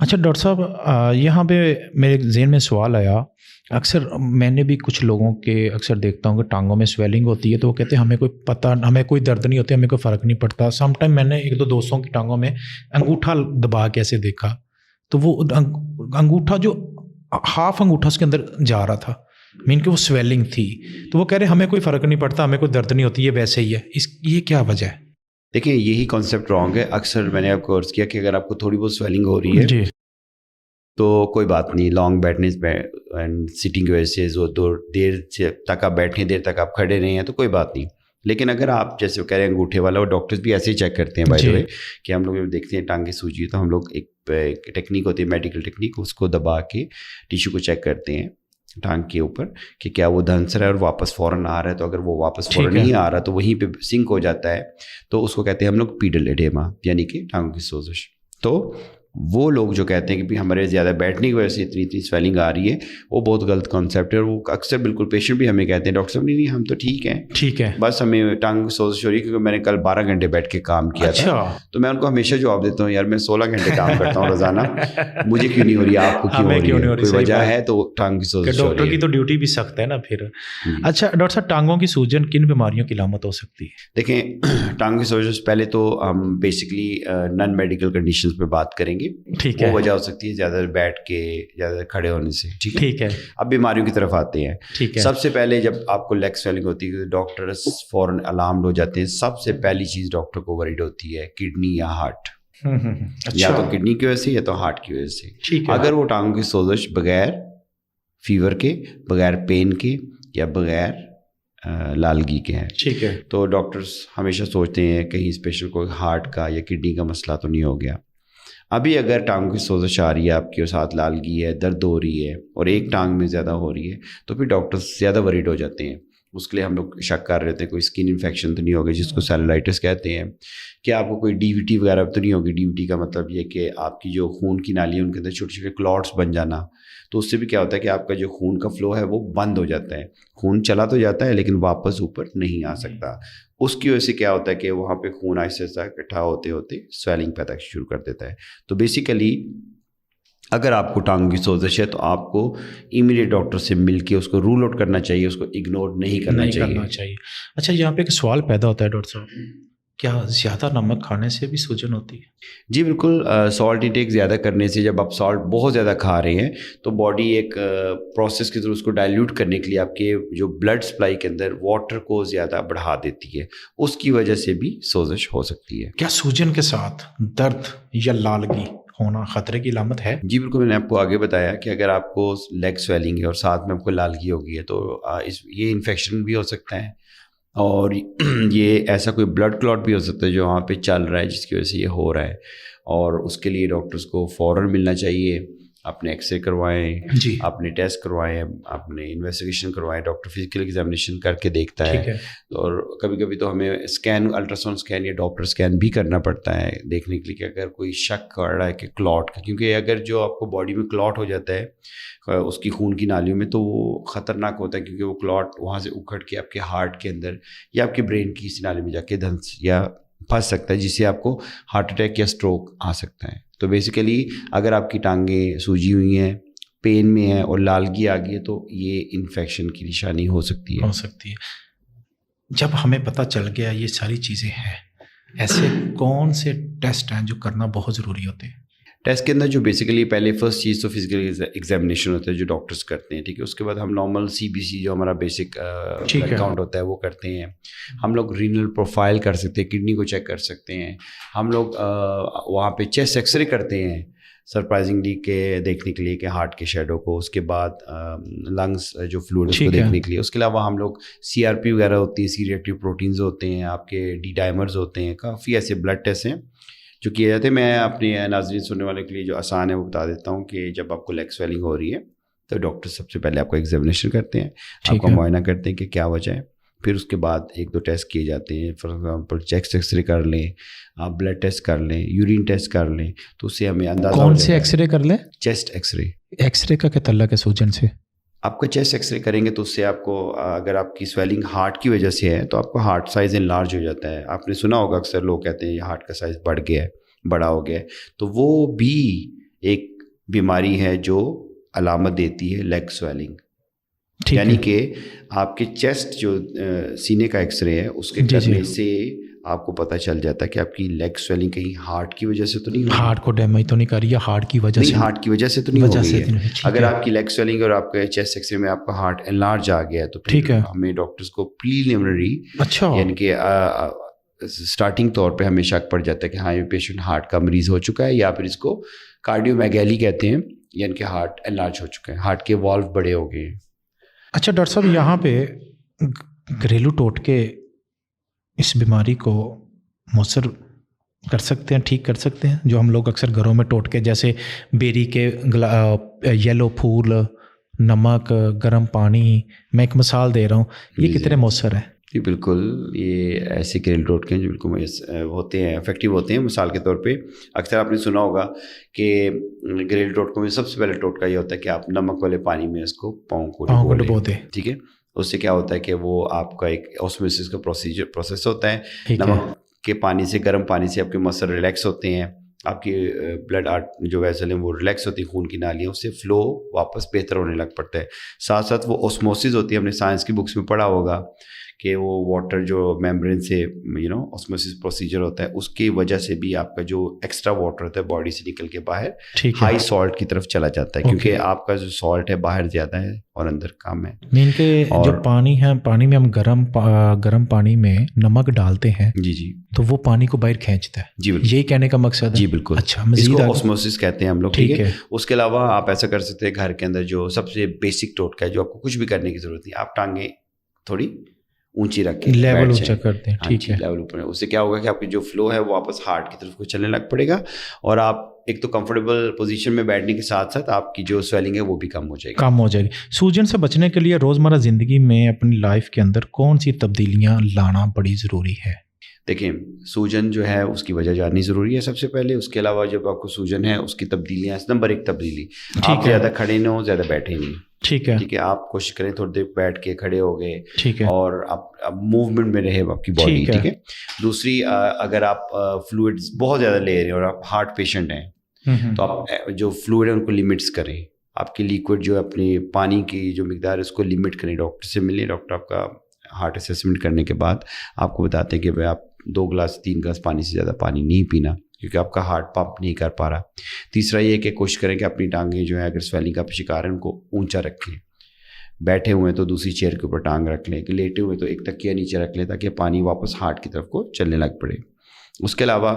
اچھا ڈاکٹر صاحب، یہاں پہ میرے ذہن میں سوال آیا، اکثر میں نے بھی کچھ لوگوں کے اکثر دیکھتا ہوں کہ ٹانگوں میں سویلنگ ہوتی ہے تو وہ کہتے ہیں ہمیں کوئی درد نہیں ہوتی، ہمیں کوئی فرق نہیں پڑتا. سم ٹائم میں نے ایک دو دوستوں کی ٹانگوں میں انگوٹھا دبا کے ایسے دیکھا تو وہ انگوٹھا جو ہاف انگوٹھا اس کے اندر جا رہا تھا، مین کہ وہ سویلنگ تھی، تو وہ کہہ رہے ہمیں کوئی فرق نہیں پڑتا، ہمیں کوئی درد نہیں ہوتی، یہ ویسے ہی ہے. یہ کیا وجہ ہے؟ دیکھیں یہی کانسیپٹ رانگ ہے. اکثر میں نے آپ کو عرض کیا کہ اگر آپ کو تھوڑی بہت سویلنگ ہو رہی ہے جی تو کوئی بات نہیں، لانگ بیٹھنے اینڈ سیٹنگ کی وجہ سے جو دیر سے تک آپ بیٹھیں، دیر تک آپ کھڑے رہے ہیں تو کوئی بات نہیں. لیکن اگر آپ جیسے کہہ رہے ہیں انگوٹھے والا، وہ ڈاکٹرز بھی ایسے ہی چیک کرتے ہیں بائی دا وے، کہ ہم لوگ جب دیکھتے ہیں ٹانگیں سوجی تو ہم لوگ ایک ٹیکنیک ہوتی ہے، میڈیکل ٹیکنیک، اس کو دبا کے ٹیشو کو چیک کرتے ہیں ٹانگ کے اوپر کہ کیا وہ دھنسر ہے اور واپس فوراً آ رہا ہے. تو اگر وہ واپس فوراً نہیں آ رہا تو وہیں پہ سنک ہو جاتا ہے، تو اس کو کہتے ہیں ہم لوگ پیڈل ایڈیما، یعنی کہ ٹانگوں کی سوزش. تو وہ لوگ جو کہتے ہیں کہ ہمارے زیادہ بیٹھنے کی وجہ سے اتنی سویلنگ آ رہی ہے، وہ بہت غلط کانسیپٹ ہے. اور وہ اکثر بالکل پیشنٹ بھی ہمیں کہتے ہیں ڈاکٹر صاحب نہیں ہم تو ٹھیک ہے، بس ہمیں ٹانگ کی سوزش ہو رہی ہے کیونکہ میں نے کل 12 گھنٹے بیٹھ کے کام کیا تھا. تو میں ان کو ہمیشہ جواب دیتا ہوں، یار میں 16 گھنٹے کام کرتا ہوں روزانہ، مجھے کیوں نہیں ہو رہی ہے، آپ کو کیوں ہو رہی ہے؟ کوئی وجہ ہے تو ٹانگ کی سوزش ہو رہی ہے. ڈاکٹر کی تو ڈیوٹی بھی سخت ہے نا پھر. اچھا ڈاکٹر صاحب، ٹانگوں کی سوجن کن بیماریوں کی علامت ہو سکتی ہے؟ دیکھیں ٹانگ کی سوزش پہلے تو ہم بیسکلی نان میڈیکل کنڈیشنز پہ بات کریں گے. ٹھیک ہے. وہ وجہ ہو سکتی ہے زیادہ بیٹھ کے، زیادہ کھڑے ہونے سے. ٹھیک ہے. اب بیماریوں کی طرف آتے ہیں. ٹھیک ہے. سب سے پہلے جب آپ کو لیگ سویلنگ ہوتی ہے ڈاکٹرز فوراً الارمڈ ہو جاتے ہیں. سب سے پہلی چیز ڈاکٹر کو ورڈ ہوتی ہے کڈنی یا ہارٹ. یا تو کڈنی کی وجہ سے یا تو ہارٹ کی وجہ سے. اگر وہ ٹانگوں کی سوزش بغیر فیور کے، بغیر پین کے یا بغیر لالگی کے ہیں، ٹھیک ہے، تو ڈاکٹرز ہمیشہ سوچتے ہیں کہیں اسپیشل کوئی ہارٹ کا یا کڈنی کا مسئلہ تو نہیں ہو گیا. ابھی اگر ٹانگ کی سوزش آ رہی ہے آپ کے ساتھ، لالگی ہے، درد ہو رہی ہے اور ایک ٹانگ میں زیادہ ہو رہی ہے، تو پھر ڈاکٹرز زیادہ وریڈ ہو جاتے ہیں. اس کے لیے ہم لوگ شک کر رہے تھے کوئی اسکن انفیکشن تو نہیں ہوگی، جس کو سیلولائٹس کہتے ہیں، کہ آپ کو کوئی ڈی وی ٹی وغیرہ تو نہیں ہوگی. ڈی وی ٹی کا مطلب یہ کہ آپ کی جو خون کی نالی ہے ان کے اندر چھوٹے چھوٹے کلاٹس بن جانا. تو اس سے بھی کیا ہوتا ہے کہ آپ کا جو خون کا فلو ہے وہ بند ہو جاتا ہے. خون چلا تو جاتا ہے لیکن واپس اوپر نہیں آ سکتا. اس کی وجہ سے کیا ہوتا ہے کہ وہاں پہ خون آہستہ آہستہ اکٹھا ہوتے ہوتے سویلنگ پیدا شروع کر دیتا ہے. تو بیسیکلی اگر آپ کو ٹانگ کی سوزش ہے تو آپ کو امیڈیٹ ڈاکٹر سے مل کے اس کو رول آؤٹ کرنا چاہیے، اس کو اگنور نہیں کرنا چاہیے. اچھا یہاں پہ ایک سوال پیدا ہوتا ہے ڈاکٹر صاحب، کیا زیادہ نمک کھانے سے بھی سوجن ہوتی ہے؟ جی بالکل. سالٹ انٹیک زیادہ کرنے سے، جب آپ سالٹ بہت زیادہ کھا رہے ہیں تو باڈی ایک پروسیس کے تھرو اس کو ڈائلیوٹ کرنے کے لیے آپ کے جو بلڈ سپلائی کے اندر واٹر کو زیادہ بڑھا دیتی ہے. اس کی وجہ سے بھی سوزش ہو سکتی ہے. کیا سوجن کے ساتھ درد یا لالگی ہونا خطرے کی علامت ہے؟ جی بالکل. میں نے آپ کو آگے بتایا کہ اگر آپ کو لیگ سویلنگ ہے اور ساتھ میں آپ کو لالگی ہوگی ہے تو یہ انفیکشن بھی ہو سکتا ہے، اور یہ ایسا کوئی بلڈ کلاٹ بھی ہو سکتا ہے جو وہاں پہ چل رہا ہے جس کی وجہ سے یہ ہو رہا ہے. اور اس کے لیے ڈاکٹرز کو فوراً ملنا چاہیے. اپنے ایکس رے کروائیں، جی، اپنے ٹیسٹ کروائیں، اپنے انویسٹیگیشن کروائیں. ڈاکٹر فزیکل ایگزامینیشن کر کے دیکھتا ہے. اور کبھی کبھی تو ہمیں اسکین، الٹرا ساؤنڈ اسکین یا ڈاپلر اسکین بھی کرنا پڑتا ہے دیکھنے کے لیے کہ اگر کوئی شک کر رہا ہے کہ کلاٹ کا، کیونکہ اگر جو آپ کو باڈی میں کلاٹ ہو جاتا ہے اس کی خون کی نالیوں میں تو وہ خطرناک ہوتا ہے، کیونکہ وہ کلاٹ وہاں سے اکھڑ کے آپ کے ہارٹ کے اندر یا آپ کے برین کی کسی نالی میں جا کے دھنس یا پھنس سکتا ہے، جس سے آپ کو ہارٹ اٹیک یا اسٹروک آ سکتا ہے. تو بیسیکلی اگر آپ کی ٹانگیں سوجی ہوئی ہیں، پین میں ہے اور لالگی آ گئی ہے تو یہ انفیکشن کی نشانی ہو سکتی ہے. جب ہمیں پتہ چل گیا یہ ساری چیزیں ہیں، ایسے کون سے ٹیسٹ ہیں جو کرنا بہت ضروری ہوتے ہیں؟ ٹیسٹ کے اندر جو بیسیکلی پہلے فرسٹ چیز تو فزیکل ایگزامینیشن ہوتا ہے جو ڈاکٹرز کرتے ہیں، ٹھیک ہے. اس کے بعد ہم نارمل سی بی سی جو ہمارا بیسک کاؤنٹ ہوتا ہے وہ کرتے ہیں. ہم لوگ رینل پروفائل کر سکتے ہیں، کڈنی کو چیک کر سکتے ہیں. ہم لوگ وہاں پہ چیسٹ ایکس رے کرتے ہیں سرپرائزنگلی کہ دیکھنے کے لیے کہ ہارٹ کے شیڈو کو. اس کے بعد لنگس جو فلوئڈ اس کو دیکھنے کے لیے. اس کے علاوہ ہم لوگ سی آر پی وغیرہ ہوتی ہے، سی ریئیکٹیو پروٹینز ہوتے ہیں، آپ کے ڈی ڈائمرز ہوتے ہیں. کافی ایسے بلڈ ٹیسٹ ہیں جو کیے جاتے ہیں. میں اپنے ناظرین سننے والے کے لیے جو آسان ہے وہ بتا دیتا ہوں کہ جب آپ کو لیگ سویلنگ ہو رہی ہے تو ڈاکٹر سب سے پہلے آپ کو ایگزامینیشن کرتے ہیں، آپ کا معائنہ کرتے ہیں کہ کیا وجہ ہے. پھر اس کے بعد ایک دو ٹیسٹ کیے جاتے ہیں. For example chest X ray کر لیں، آپ بلڈ ٹیسٹ کر لیں، یورین ٹیسٹ کر لیں، تو اس سے ہمیں اندازہ. کون سے ایکس رے کر لیں؟ Chest X ray. X ray کا کیا تعلق ہے سوجن سے؟ آپ کا چیسٹ ایکس رے کریں گے تو اس سے آپ کو اگر آپ کی سویلنگ ہارٹ کی وجہ سے ہے تو آپ کا ہارٹ سائز انلارج ہو جاتا ہے. آپ نے سنا ہوگا اکثر لوگ کہتے ہیں یہ ہارٹ کا سائز بڑھ گیا ہے، بڑا ہو گیا ہے، تو وہ بھی ایک بیماری ہے جو علامت دیتی ہے لیگ سویلنگ. یعنی کہ آپ کے چیسٹ جو سینے کا ایکس رے ہے اس کے کرنے سے آپ کو پتہ چل جاتا ہے کہ آپ کی لیگ سویلنگ کہیں ہارٹ کی وجہ سے تو نہیں ہوئی, ہارٹ کو ڈیمیج تو نہیں کر رہی ہے, ہارٹ کی وجہ سے, نہیں ہارٹ کی وجہ سے تو نہیں ہو گئی ہے. اگر آپ کی لیگ سویلنگ اور آپ کے چیسٹ ایکس رے میں آپ کا ہارٹ انلارج آ گیا ہے تو پھر ہمیں ڈاکٹرز کو پریلیمنری یعنی کہ اسٹارٹنگ طور پہ ہمیں شک پڑ جاتا ہے کہ ہاں یہ پیشنٹ ہارٹ کا مریض ہو چکا ہے, یا پھر اس کو کارڈیو میگیلی کہتے ہیں, یعنی کہ ہارٹ انلارج ہو چکا ہے, ہارٹ کے والو بڑے ہو گئے ہیں. اچھا ڈاکٹر صاحب, یہاں پہ گھریلو ٹوٹکے اس بیماری کو مؤثر کر سکتے ہیں, ٹھیک کر سکتے ہیں, جو ہم لوگ اکثر گھروں میں ٹوٹکے جیسے بیری کے یلو پھول, نمک, گرم پانی, میں ایک مثال دے رہا ہوں, یہ کتنے مؤثر ہیں؟ جی بالکل, یہ ایسے گھریلو ٹوٹکے ہیں جو بالکل ہوتے ہیں, افیکٹو ہوتے ہیں. مثال کے طور پہ اکثر آپ نے سنا ہوگا کہ گھریلو ٹوٹکوں میں سب سے پہلے ٹوٹکا یہ ہوتا ہے کہ آپ نمک والے پانی میں اس کو پاؤں کو ڈبو دیں. ٹھیک ہے, اس سے کیا ہوتا ہے کہ وہ آپ کا ایک آسموسس کا پروسیس ہوتا ہے. نمک کے پانی سے, گرم پانی سے آپ کے مسل ریلیکس ہوتے ہیں, آپ کی بلڈ جو ویسل ہیں وہ ریلیکس ہوتی ہیں, خون کی نالیاں, اس سے فلو واپس بہتر ہونے لگ پڑتا ہے. ساتھ ساتھ وہ آسموسس ہوتی ہے, ہم نے سائنس کی بکس میں پڑھا ہوگا کہ وہ واٹر جو میمبرین سے آسموسس پروسیجر ہوتا ہے, اس کی وجہ سے بھی آپ کا جو ایکسٹرا واٹر ہوتا ہے باڈی سے نکل کے باہر ہائی سالٹ کی طرف چلا جاتا ہے, کیونکہ آپ کا جو سالٹ ہے باہر زیادہ ہے اور اندر کم ہے. مین کے جو پانی ہے, پانی میں ہم گرم پانی میں نمک ڈالتے ہیں, جی تو وہ پانی کو باہر کھینچتا ہے. جی بالکل, یہی کہنے کا مقصد ہے. جی بالکل. اچھا, اس کو آسموسس کہتے ہیں ہم لوگ. ٹھیک ہے, اس کے علاوہ آپ ایسا کر سکتے ہیں گھر کے اندر جو سب سے بیسک ٹوٹکا ہے, جو آپ کو کچھ بھی کرنے کی ضرورت نہیں, آپ ٹانگیں تھوڑی اونچی رکھ کے لیول اونچا کرتے ہیں. ٹھیک ہے, لیول اوپر. اس سے کیا ہوگا کہ آپ کی جو فلو ہے وہ واپس ہارٹ کی طرف کو چلنے لگ پڑے گا, اور آپ ایک تو کمفرٹیبل پوزیشن میں بیٹھنے کے ساتھ ساتھ آپ کی جو سویلنگ ہے وہ بھی کم ہو جائے گی. سوجن سے بچنے کے لیے روزمرہ زندگی میں اپنی لائف کے اندر کون سی تبدیلیاں لانا بڑی ضروری ہے؟ دیکھیں, سوجن جو ہے اس کی وجہ جاننی ضروری ہے سب سے پہلے. اس کے علاوہ جب آپ کو سوجن ہے اس کی تبدیلیاں, نمبر 1 تبدیلی, آپ زیادہ کھڑے نہ ہو, زیادہ بیٹھے نہیں. ٹھیک ہے, ٹھیک ہے, آپ کوشش کریں تھوڑی دیر بیٹھ کے, کھڑے ہو گئے, ٹھیک ہے, اور آپ موومنٹ میں رہے آپ کی باڈی. ٹھیک ہے. دوسری, اگر آپ فلوئڈز بہت زیادہ لے رہے ہیں اور آپ ہارٹ پیشنٹ ہیں تو آپ جو فلوئڈ ہے ان کو لمٹس کریں. آپ کی لیکوڈ جو اپنی پانی کی جو مقدار ہے اس کو لمٹ کریں. ڈاکٹر سے ملیں, ڈاکٹر آپ کا ہارٹ اسیسمنٹ کرنے کے بعد آپ کو بتاتے ہیں کہ بھائی آپ 2 گلاس 3 گلاس پانی سے زیادہ پانی نہیں پینا, کیونکہ آپ کا ہارٹ پمپ نہیں کر پا رہا. تیسرا یہ کہ کوشش کریں کہ اپنی ٹانگیں جو ہیں اگر سویلنگ کا شکار ہیں ان کو اونچا رکھیں. بیٹھے ہوئے تو دوسری چیئر کے اوپر ٹانگ رکھ لیں, کہ لیٹے ہوئے تو ایک تکیہ نیچے رکھ لیں تاکہ پانی واپس ہارٹ کی طرف کو چلنے لگ پڑے. اس کے علاوہ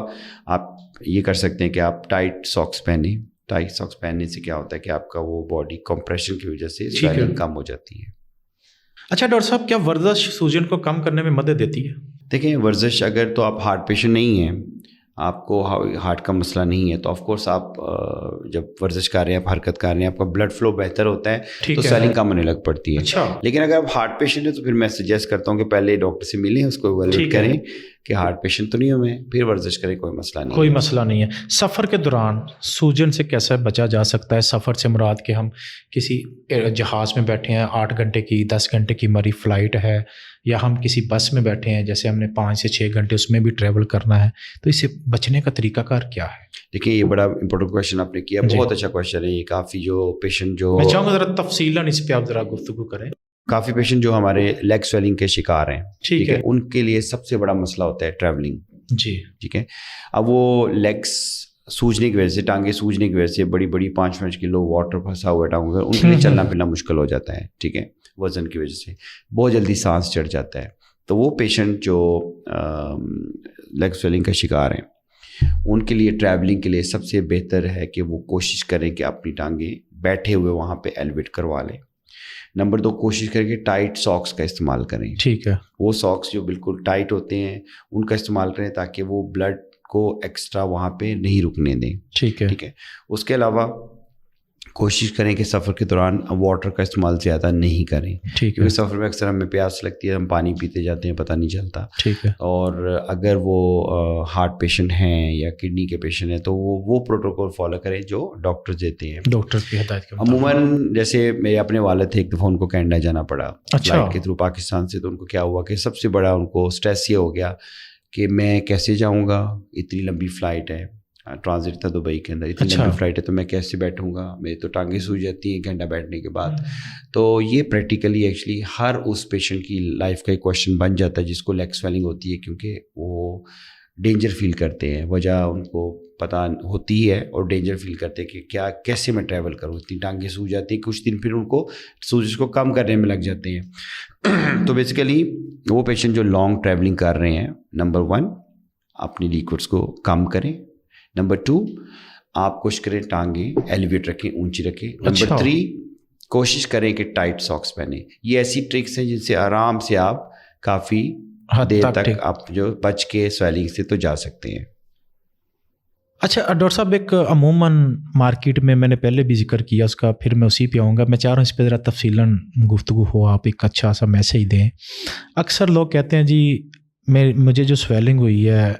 آپ یہ کر سکتے ہیں کہ آپ ٹائٹ ساکس پہنیں. ٹائٹ ساکس پہننے سے کیا ہوتا ہے کہ آپ کا وہ باڈی کمپریشن کی وجہ سے سویلنگ کم ہو جاتی ہے. اچھا ڈاکٹر صاحب, کیا ورزش سوجن کو کم کرنے میں مدد دیتی ہے؟ دیکھیں, ورزش اگر تو آپ ہارٹ پیشنٹ نہیں ہیں, آپ کو ہارٹ کا مسئلہ نہیں ہے, تو آف کورس آپ جب ورزش کر رہے ہیں, آپ حرکت کر رہے ہیں, آپ کا بلڈ فلو بہتر ہوتا ہے تو سویلنگ کم ہونے لگ پڑتی ہے. اچھا, لیکن اگر آپ ہارٹ پیشنٹ ہیں تو پھر میں سجیسٹ کرتا ہوں کہ پہلے ڈاکٹر سے ملیں, اس کو ایویلویٹ کریں کہ ہارٹ پیشنٹ تو نہیں ہوں میں, پھر ورزش کریں, کوئی مسئلہ نہیں. کوئی مسئلہ نہیں ہے. سفر کے دوران سوجن سے کیسے بچا جا سکتا ہے؟ سفر سے مراد کہ ہم کسی جہاز میں بیٹھے ہیں, 8 گھنٹے کی 10 گھنٹے کی ہماری فلائٹ ہے, یا ہم کسی بس میں بیٹھے ہیں جیسے ہم نے 5 سے 6 گھنٹے اس میں بھی ٹریول کرنا ہے, تو اس سے بچنے کا طریقہ کار کیا ہے؟ دیکھیں, یہ بڑا امپورٹنٹ کویشچن آپ نے کیا, بہت اچھا کویشچن ہے یہ. کافی جو پیشنٹ جو میں چاہوں گا ذرا تفصیلاً اس پہ آپ ذرا گفتگو کریں. کافی پیشنٹ جو ہمارے لیگ سویلنگ کے شکار ہیں, ٹھیک ہے, ان کے لیے سب سے بڑا مسئلہ ہوتا ہے ٹریولنگ. جی ٹھیک ہے. اب وہ لیگس سوجنے کی وجہ سے, ٹانگیں سوجنے کی وجہ سے, بڑی بڑی 5-5 کلو واٹر پھنسا ہوا ہے ٹانگوں میں, ان کے لیے چلنا پھرنا مشکل ہو جاتا ہے. ٹھیک ہے, وزن کی وجہ سے بہت جلدی سانس چڑھ جاتا ہے. تو وہ پیشنٹ جو لیگ سویلنگ کا شکار ہیں, ان کے لیے ٹریولنگ کے لیے سب سے بہتر ہے کہ وہ کوشش کریں کہ اپنی ٹانگیں بیٹھے ہوئے وہاں پہ ایلیویٹ کروا لیں. نمبر 2, کوشش کریں کہ ٹائٹ ساکس کا استعمال کریں. ٹھیک ہے, وہ ساکس جو بالکل ٹائٹ ہوتے ہیں ان کا استعمال کریں تاکہ وہ بلڈ کو ایکسٹرا وہاں پہ نہیں رکنے دیں. ٹھیک ہے, ٹھیک ہے. اس کے علاوہ کوشش کریں کہ سفر کے دوران واٹر کا استعمال زیادہ نہیں کریں. ٹھیک ہے, کیونکہ سفر میں اکثر ہمیں پیاس لگتی ہے, ہم پانی پیتے جاتے ہیں, پتہ نہیں چلتا. ٹھیک ہے. اور اگر وہ ہارٹ پیشنٹ ہیں یا کڈنی کے پیشنٹ ہیں تو وہ پروٹوکول فالو کریں جو ڈاکٹر دیتے ہیں, ڈاکٹر کی ہدایت کے مطابق. عموماً جیسے میرے اپنے والد تھے, ایک دفعہ ان کو کینیڈا جانا پڑا فلائٹ کے تھرو پاکستان سے. تو ان کو کیا ہوا کہ سب سے بڑا ان کو اسٹریس یہ ہو گیا کہ میں کیسے جاؤں گا, اتنی لمبی فلائٹ ہے, ٹرانزٹ تھا دبئی کے اندر, اتنی لمبی فلائٹ ہے تو میں کیسے بیٹھوں گا, میری تو ٹانگیں سوج جاتی ہیں گھنٹہ بیٹھنے کے بعد. تو یہ پریکٹیکلی ایکچولی ہر اس پیشنٹ کی لائف کا ایک کویشچن بن جاتا ہے جس کو لیگ سویلنگ ہوتی ہے, کیونکہ وہ ڈینجر فیل کرتے ہیں, وجہ ان کو پتہ ہوتی ہے اور ڈینجر فیل کرتے ہیں کہ کیا کیسے میں ٹریول کروں, اتنی ٹانگیں سوج جاتی ہیں, کچھ دن پھر ان کو سوزش کو کم کرنے میں لگ جاتے ہیں. تو بیسیکلی وہ پیشنٹ جو لانگ ٹریولنگ کر رہے ہیں, نمبر 1 اپنی لیکوڈس کو کم کریں, نمبر 2 آپ کوشش کریں ٹانگیں ایلیویٹ رکھیں, اونچی رکھیں, نمبر 3 کوشش کریں کہ ٹائٹ ساکس پہنیں. یہ ایسی ٹرکس ہیں جن سے آرام سے آپ کافی دیر تک آپ جو بچ کے سویلنگ سے تو جا سکتے ہیں. اچھا ڈاکٹر صاحب, ایک عموماً مارکیٹ میں نے پہلے بھی ذکر کیا اس کا, پھر میں اسی پہ آؤں گا, میں چاہ رہا ہوں اس پہ ذرا تفصیلاً گفتگو ہو, آپ ایک اچھا سا میسیج دیں. اکثر لوگ کہتے ہیں جی مجھے جو سویلنگ ہوئی ہے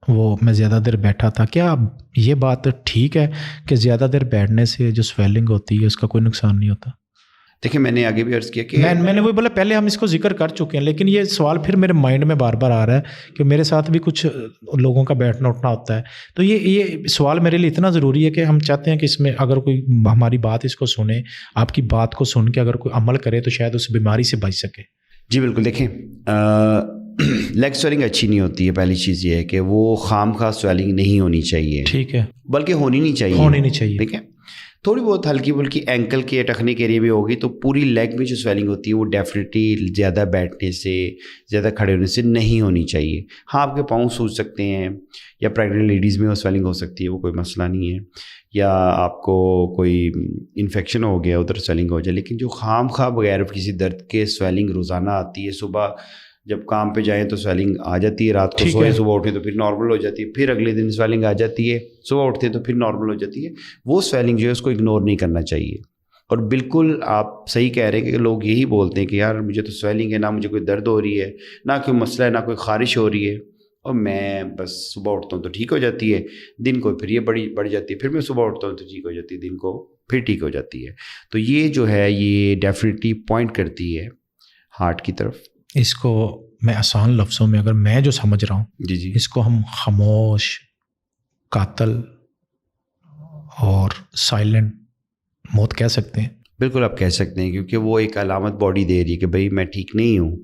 وہ میں زیادہ دیر بیٹھا تھا, کیا یہ بات ٹھیک ہے کہ زیادہ دیر بیٹھنے سے جو سویلنگ ہوتی ہے اس کا کوئی نقصان نہیں ہوتا؟ دیکھیں میں نے آگے بھی عرض کیا کہ میں نے وہی بولا, پہلے ہم اس کو ذکر کر چکے ہیں, لیکن یہ سوال پھر میرے مائنڈ میں بار بار آ رہا ہے کہ میرے ساتھ بھی کچھ لوگوں کا بیٹھنا اٹھنا ہوتا ہے. تو یہ سوال میرے لیے اتنا ضروری ہے کہ ہم چاہتے ہیں کہ اس میں اگر کوئی ہماری بات اس کو سنے, آپ کی بات کو سن کے اگر کوئی عمل کرے تو شاید اس بیماری سے بچ سکے. جی بالکل. دیکھیں لیگ سویلنگ اچھی نہیں ہوتی ہے. پہلی چیز یہ ہے کہ وہ خام خواہ سویلنگ نہیں ہونی چاہیے, ٹھیک ہے, بلکہ ہونی نہیں چاہیے. ٹھیک ہے, تھوڑی بہت ہلکی بلکی اینکل کے ٹخنے کے ایریا بھی ہوگی تو پوری لیگ میں جو سویلنگ ہوتی ہے وہ ڈیفینیٹلی زیادہ بیٹھنے سے, زیادہ کھڑے ہونے سے نہیں ہونی چاہیے. ہاں آپ کے پاؤں سوج سکتے ہیں, یا پریگننٹ لیڈیز میں وہ سویلنگ ہو سکتی ہے, وہ کوئی مسئلہ نہیں ہے, یا آپ کو کوئی انفیکشن ہو گیا ادھر سویلنگ ہو جائے. لیکن جو خام خواہ بغیر کسی درد کے سویلنگ روزانہ آتی ہے, صبح جب کام پہ جائیں تو سویلنگ آ جاتی ہے, رات کو سوئیں صبح اٹھیں تو پھر نارمل ہو جاتی ہے, پھر اگلے دن سویلنگ آ جاتی ہے, صبح اٹھتے ہیں تو پھر نارمل ہو جاتی ہے. وہ سویلنگ جو ہے اس کو اگنور نہیں کرنا چاہیے. اور بالکل آپ صحیح کہہ رہے ہیں کہ لوگ یہی بولتے ہیں کہ یار مجھے تو سویلنگ ہے, نہ مجھے کوئی درد ہو رہی ہے, نہ کوئی مسئلہ ہے, نہ کوئی خارش ہو رہی ہے, اور میں بس صبح اٹھتا ہوں تو ٹھیک ہو جاتی ہے, دن کو پھر یہ بڑھ جاتی ہے, پھر میں صبح اٹھتا ہوں تو ٹھیک ہو جاتی ہے, دن کو پھر ٹھیک ہو جاتی ہے. تو یہ جو ہے یہ ڈیفینیٹلی پوائنٹ کرتی ہے ہارٹ کی طرف. اس کو میں آسان لفظوں میں اگر میں جو سمجھ رہا ہوں, جی اس کو ہم خاموش, قاتل اور سائلنٹ موت کہہ سکتے ہیں. بالکل آپ کہہ سکتے ہیں, کیونکہ وہ ایک علامت باڈی دے رہی ہے کہ بھائی میں ٹھیک نہیں ہوں,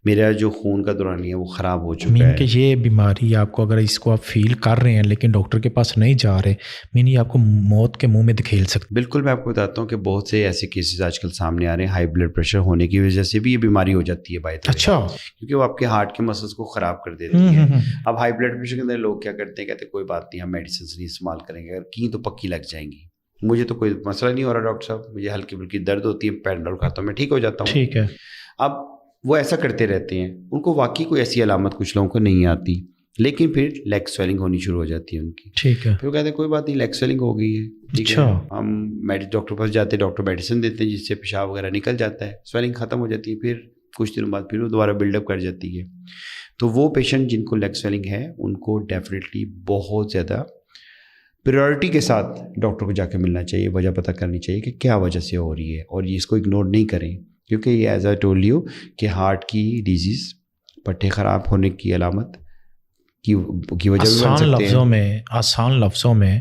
میرا جو خون کا دورانیہ ہے وہ خراب ہو چکا ہے. کہ یہ بیماری آپ کو اگر اس کو آپ فیل کر رہے ہیں لیکن ڈاکٹر کے پاس نہیں جا رہے, یہ آپ کو موت کے منہ میں دکھیل سکتے. بالکل, میں آپ کو بتاتا ہوں کہ بہت سے ایسے کیسز آج کل سامنے آ رہے ہیں, ہائی بلڈ پریشر ہونے کی وجہ سے بھی یہ بیماری ہو جاتی ہے بائی. اچھا, کیونکہ وہ آپ کے ہارٹ کے مسلس کو خراب کر دیتی ہے. اب ہائی بلڈ پریشر کے اندر لوگ کیا کرتے ہیں, کہتے ہیں کوئی بات نہیں, ہم میڈیسنس نہیں استعمال کریں گے, اگر کی تو پکی لگ جائیں گی, مجھے تو کوئی مسئلہ نہیں ہو رہا ڈاکٹر صاحب, مجھے ہلکی پھلکی درد ہوتی ہے, پیناڈول کھاتا ہوں میں ٹھیک ہو جاتا ہوں. ٹھیک ہے. اب وہ ایسا کرتے رہتے ہیں, ان کو واقعی کوئی ایسی علامت کچھ لوگوں کو نہیں آتی, لیکن پھر لیگ سویلنگ ہونی شروع ہو جاتی ہے ان کی. ٹھیک ہے. پھر وہ کہتے ہیں کوئی بات نہیں, لیگ سویلنگ ہو گئی ہے, ٹھیک ہے, ہم ڈاکٹر پاس جاتے ہیں, ڈاکٹر میڈیسن دیتے ہیں جس سے پیشاب وغیرہ نکل جاتا ہے, سویلنگ ختم ہو جاتی ہے, پھر کچھ دنوں بعد پھر وہ دوبارہ بلڈ اپ کر جاتی ہے. تو وہ پیشنٹ جن کو لیگ سویلنگ ہے ان کو ڈیفینیٹلی بہت زیادہ پریورٹی کے ساتھ ڈاکٹر کو جا کے ملنا چاہیے, وجہ پتہ کرنی چاہیے کہ کیا وجہ سے ہو رہی ہے, اور یہ اس کو اگنور نہیں کریں, کیونکہ یہ ایز اے ٹولڈ یو کہ ہارٹ کی ڈیزیز, پٹھے خراب ہونے کی علامت کی وجہ بھی بن سکتے ہیں. آسان لفظوں میں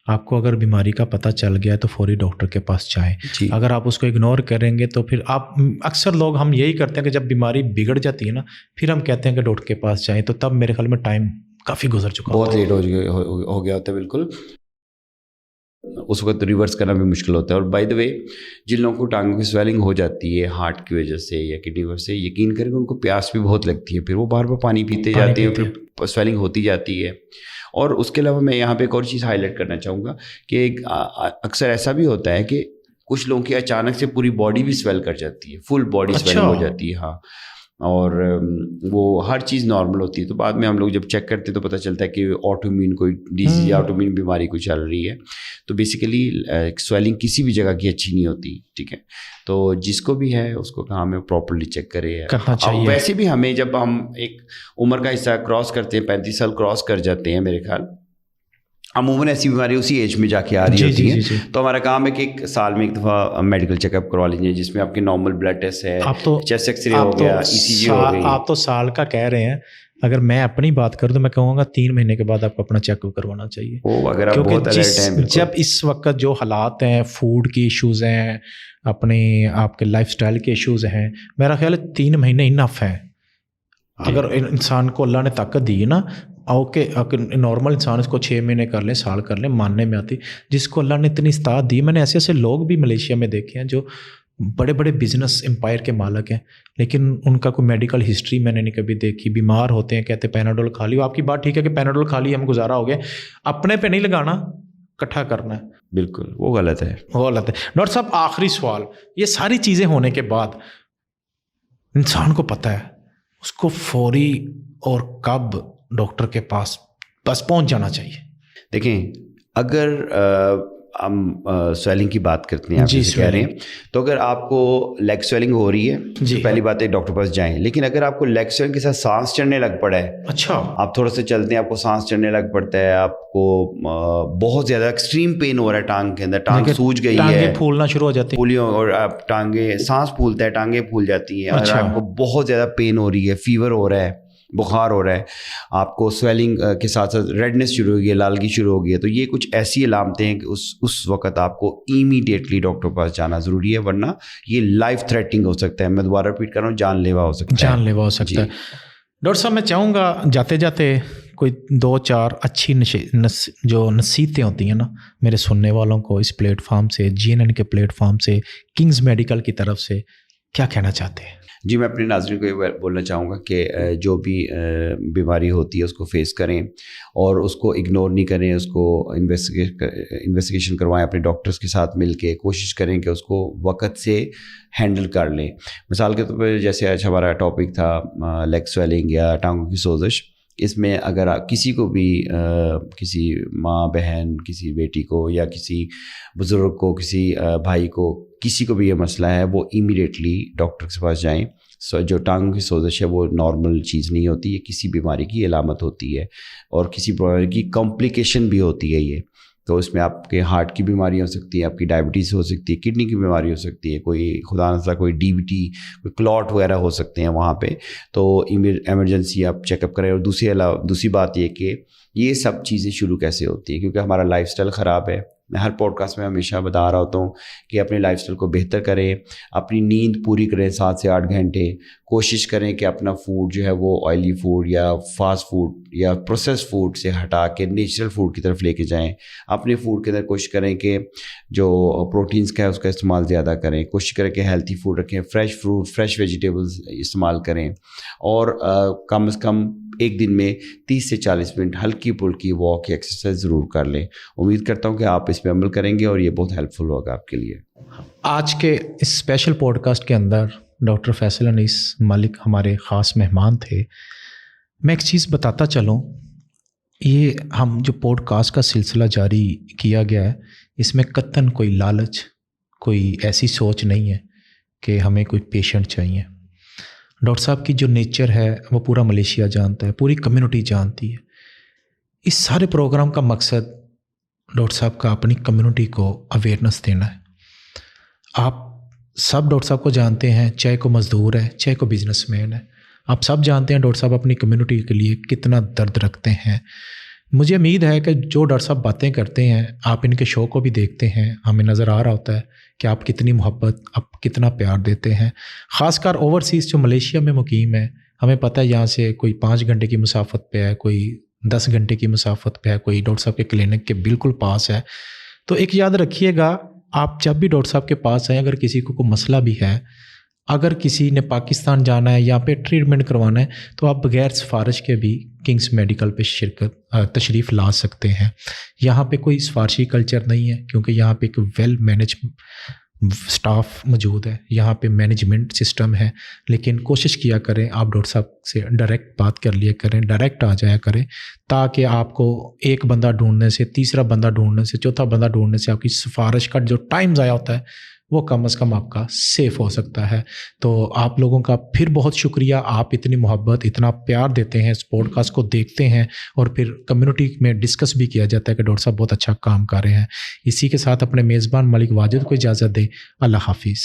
آپ کو اگر بیماری کا پتہ چل گیا تو فوری ڈاکٹر کے پاس جائیں. اگر آپ اس کو اگنور کریں گے تو پھر آپ, اکثر لوگ ہم یہی کرتے ہیں کہ جب بیماری بگڑ جاتی ہے نا, پھر ہم کہتے ہیں کہ ڈاکٹر کے پاس جائیں, تو تب میرے خیال میں ٹائم کافی گزر چکا, بہت لیٹ ہو گیا ہوتا ہے. بالکل, اس وقت ریورس کرنا بھی مشکل ہوتا ہے. اور بائی دا وے, جن لوگوں کو ٹانگوں کی سویلنگ ہو جاتی ہے ہارٹ کی وجہ سے یا کڈنی کی وجہ سے, یقین کریں کہ ان کو پیاس بھی بہت لگتی ہے, پھر وہ بار بار پانی پیتے جاتے ہیں, پھر سویلنگ ہوتی جاتی ہے. اور اس کے علاوہ میں یہاں پہ ایک اور چیز ہائی لائٹ کرنا چاہوں گا کہ اکثر ایسا بھی ہوتا ہے کہ کچھ لوگوں کی اچانک سے پوری باڈی بھی سویل کر جاتی ہے, فل باڈی سویلنگ ہو جاتی ہے. ہاں, اور وہ ہر چیز نارمل ہوتی ہے, تو بعد میں ہم لوگ جب چیک کرتے ہیں تو پتہ چلتا ہے کہ آٹو امیون کوئی ڈیزیز یا آٹو امیون بیماری کوئی چل رہی ہے. تو بیسیکلی سویلنگ کسی بھی جگہ کی اچھی نہیں ہوتی, ٹھیک ہے. تو جس کو بھی ہے اس کو کہاں ہمیں پراپرلی چیک کرے. ویسے بھی ہمیں جب ہم ایک عمر کا حصہ کراس کرتے ہیں, 35 سال کراس کر جاتے ہیں میرے خیال, عموماً ایسی بیماری اسی ایج میں جا کے آ رہی ہوتی ہیں. تو ہمارا کام ہے کہ ایک سال میں ایک دفعہ میڈیکل چیک اپ کروا لیجیے جس میں آپ کے نارمل بلڈ ٹیسٹ ہے, چیسٹ ایکس رے ہو گیا, ECG ہو گئی. آپ تو سال کا کہہ رہے ہیں, اگر میں اپنی بات کروں تو میں کہوں گا 3 مہینے کے بعد آپ کو اپنا چیک اپ کروانا چاہیے. کیونکہ جب اس وقت جو حالات ہیں, فوڈ کی ایشوز ہیں, اپنے آپ کے لائف سٹائل کے ایشوز ہیں, میرا خیال ہے 3 مہینے انف ہیں. اگر انسان کو اللہ نے طاقت دی ہے نا, اوکے نارمل انسان اس کو 6 مہینے کر لیں, سال کر لیں, ماننے میں آتی. جس کو اللہ نے اتنی استطاعت دی, میں نے ایسے ایسے لوگ بھی ملیشیا میں دیکھے ہیں جو بڑے بڑے بزنس امپائر کے مالک ہیں, لیکن ان کا کوئی میڈیکل ہسٹری میں نے نہیں کبھی دیکھی. بیمار ہوتے ہیں, کہتے پیناڈول کھا لی. آپ کی بات ٹھیک ہے کہ پیناڈول کھا لی ہم گزارا ہو گیا, اپنے پہ نہیں لگانا, اکٹھا کرنا ہے. بالکل وہ غلط ہے, وہ غلط ہے. ڈاکٹر صاحب آخری سوال, یہ ساری چیزیں ہونے کے بعد انسان کو پتہ ہے اس کو فوری اور کب ڈاکٹر کے پاس بس پہنچ جانا چاہیے. دیکھیں اگر ہم سویلنگ کی بات کرتے ہیں, آپ جیسے کہہ رہے ہیں, تو اگر آپ کو لیگ سویلنگ ہو رہی ہے تو پہلی بات ہے ڈاکٹر پاس جائیں. لیکن اگر آپ کو لیگ سویلنگ کے ساتھ سانس چڑھنے لگ پڑا ہے, اچھا آپ تھوڑا سا چلتے ہیں, آپ کو سانس چڑھنے لگ پڑتا ہے, آپ کو بہت زیادہ ایکسٹریم پین ہو رہا ہے ٹانگ کے اندر, ٹانگ سوج گئی ہے, ٹانگیں پھولنا شروع ہو جاتی ہیں, اور آپ ٹانگیں سانس پھولتا ہے, ٹانگیں پھول جاتی ہیں, اور آپ کو بہت زیادہ پین ہو رہی ہے, فیور ہو رہا ہے, بخار ہو رہا ہے, آپ کو سویلنگ کے ساتھ ساتھ ریڈنس شروع ہو گئی ہے, لالگی شروع ہو گئی ہے, تو یہ کچھ ایسی علامتیں ہیں کہ اس وقت آپ کو ایمیڈیٹلی ڈاکٹر پاس جانا ضروری ہے, ورنہ یہ لائف تھریٹنگ ہو سکتا ہے. میں دوبارہ ریپیٹ کر رہا ہوں, جان لیوا ہو سکتا ہے. جان لیوا ہو سکتا ہے. ڈاکٹر صاحب میں چاہوں گا جاتے جاتے کوئی 2-4 اچھی جو نصیحتیں ہوتی ہیں نا میرے سننے والوں کو اس پلیٹ فارم سے, GNN کے پلیٹ فارم سے, کنگز میڈیکل کی طرف سے, کیا کہنا چاہتے ہیں؟ جی میں اپنے ناظرین کو یہ بولنا چاہوں گا کہ جو بھی بیماری ہوتی ہے اس کو فیس کریں اور اس کو اگنور نہیں کریں, اس کو انویسٹیگیشن کروائیں اپنے ڈاکٹرز کے ساتھ مل کے, کوشش کریں کہ اس کو وقت سے ہینڈل کر لیں. مثال کے طور پہ جیسے آج ہمارا ٹاپک تھا لیگ سویلنگ یا ٹانگوں کی سوزش, اس میں اگر کسی کو بھی کسی ماں بہن, کسی بیٹی کو یا کسی بزرگ کو, کسی بھائی کو, کسی کو بھی یہ مسئلہ ہے, وہ ایمیڈیٹلی ڈاکٹر کے پاس جائیں. جو ٹانگوں کی سوزش ہے وہ نارمل چیز نہیں ہوتی, یہ کسی بیماری کی علامت ہوتی ہے اور کسی بیماری کی کمپلیکیشن بھی ہوتی ہے یہ. تو اس میں آپ کے ہارٹ کی بیماری ہو سکتی ہے, آپ کی ڈائبٹیز ہو سکتی ہے, کڈنی کی بیماری ہو سکتی ہے, کوئی خدا نخواستہ کوئی DVT, کوئی کلاٹ وغیرہ ہو سکتے ہیں وہاں پہ. تو ایمرجنسی آپ چیک اپ کریں. اور دوسری بات یہ کہ یہ سب چیزیں شروع کیسے ہوتی ہیں, کیونکہ ہمارا لائف سٹائل خراب ہے. میں ہر پوڈ کاسٹ میں ہمیشہ بتا رہا ہوتا ہوں کہ اپنے لائف سٹائل کو بہتر کریں, اپنی نیند پوری کریں 7 سے 8 گھنٹے. کوشش کریں کہ اپنا فوڈ جو ہے وہ آئلی فوڈ یا فاسٹ فوڈ یا پروسیس فوڈ سے ہٹا کے نیچرل فوڈ کی طرف لے کے جائیں. اپنے فوڈ کے اندر کوشش کریں کہ جو پروٹینز کا ہے اس کا استعمال زیادہ کریں. کوشش کریں کہ ہیلتھی فوڈ رکھیں, فریش فروٹ, فریش ویجیٹیبلز استعمال کریں, اور کم از کم ایک دن میں 30 سے 40 منٹ ہلکی پھلکی واک یا ایکسرسائز ضرور کر لیں. امید کرتا ہوں کہ آپ اس پہ عمل کریں گے اور یہ بہت ہیلپ فل ہوگا آپ کے لیے. آج کے اس اسپیشل پوڈ کاسٹ کے اندر ڈاکٹر فیصل انیس ملک ہمارے خاص مہمان تھے. میں ایک چیز بتاتا چلوں, یہ ہم جو پوڈ کاسٹ کا سلسلہ جاری کیا گیا ہے, اس میں قطعاً کوئی لالچ, کوئی ایسی سوچ نہیں ہے کہ ہمیں کوئی پیشنٹ چاہیے. ڈاکٹر صاحب کی جو نیچر ہے وہ پورا ملیشیا جانتا ہے, پوری کمیونٹی جانتی ہے. اس سارے پروگرام کا مقصد ڈاکٹر صاحب کا اپنی کمیونٹی کو اویئرنس دینا ہے. آپ سب ڈاکٹر صاحب کو جانتے ہیں, چاہے کو مزدور ہے, چاہے کو بزنس مین ہے, آپ سب جانتے ہیں ڈاکٹر صاحب اپنی کمیونٹی کے لیے کتنا درد رکھتے ہیں. مجھے امید ہے کہ جو ڈاکٹر صاحب باتیں کرتے ہیں, آپ ان کے شو کو بھی دیکھتے ہیں, ہمیں نظر آ رہا ہوتا ہے کہ آپ کتنی محبت, آپ کتنا پیار دیتے ہیں. خاص کر اوورسیز جو ملیشیا میں مقیم ہے, ہمیں پتہ ہے یہاں سے کوئی 5 گھنٹے کی مسافت پہ ہے, کوئی 10 گھنٹے کی مسافت پہ ہے, کوئی ڈاکٹر صاحب کے کلینک کے بالکل پاس ہے. تو ایک یاد رکھیے گا, آپ جب بھی ڈاکٹر صاحب کے پاس آئیں, اگر کسی کو کوئی مسئلہ بھی ہے, اگر کسی نے پاکستان جانا ہے یا پہ ٹریٹمنٹ کروانا ہے, تو آپ بغیر سفارش کے بھی کنگز میڈیکل پہ تشریف لا سکتے ہیں. یہاں پہ کوئی سفارشی کلچر نہیں ہے, کیونکہ یہاں پہ ایک ویل مینج سٹاف موجود ہے, یہاں پہ مینجمنٹ سسٹم ہے. لیکن کوشش کیا کریں آپ ڈاکٹر صاحب سے ڈائریکٹ بات کر لیا کریں, ڈائریکٹ آ جایا کریں, تاکہ آپ کو ایک بندہ ڈھونڈنے سے, تیسرا بندہ ڈھونڈنے سے, چوتھا بندہ ڈھونڈنے سے آپ کی سفارش کا جو ٹائم ضائع ہوتا ہے وہ کم از کم آپ کا سیف ہو سکتا ہے. تو آپ لوگوں کا پھر بہت شکریہ, آپ اتنی محبت اتنا پیار دیتے ہیں, اس پوڈ کاسٹ کو دیکھتے ہیں اور پھر کمیونٹی میں ڈسکس بھی کیا جاتا ہے کہ ڈاکٹر صاحب بہت اچھا کام کر رہے ہیں. اسی کے ساتھ اپنے میزبان ملک واجد کو اجازت دیں. اللہ حافظ.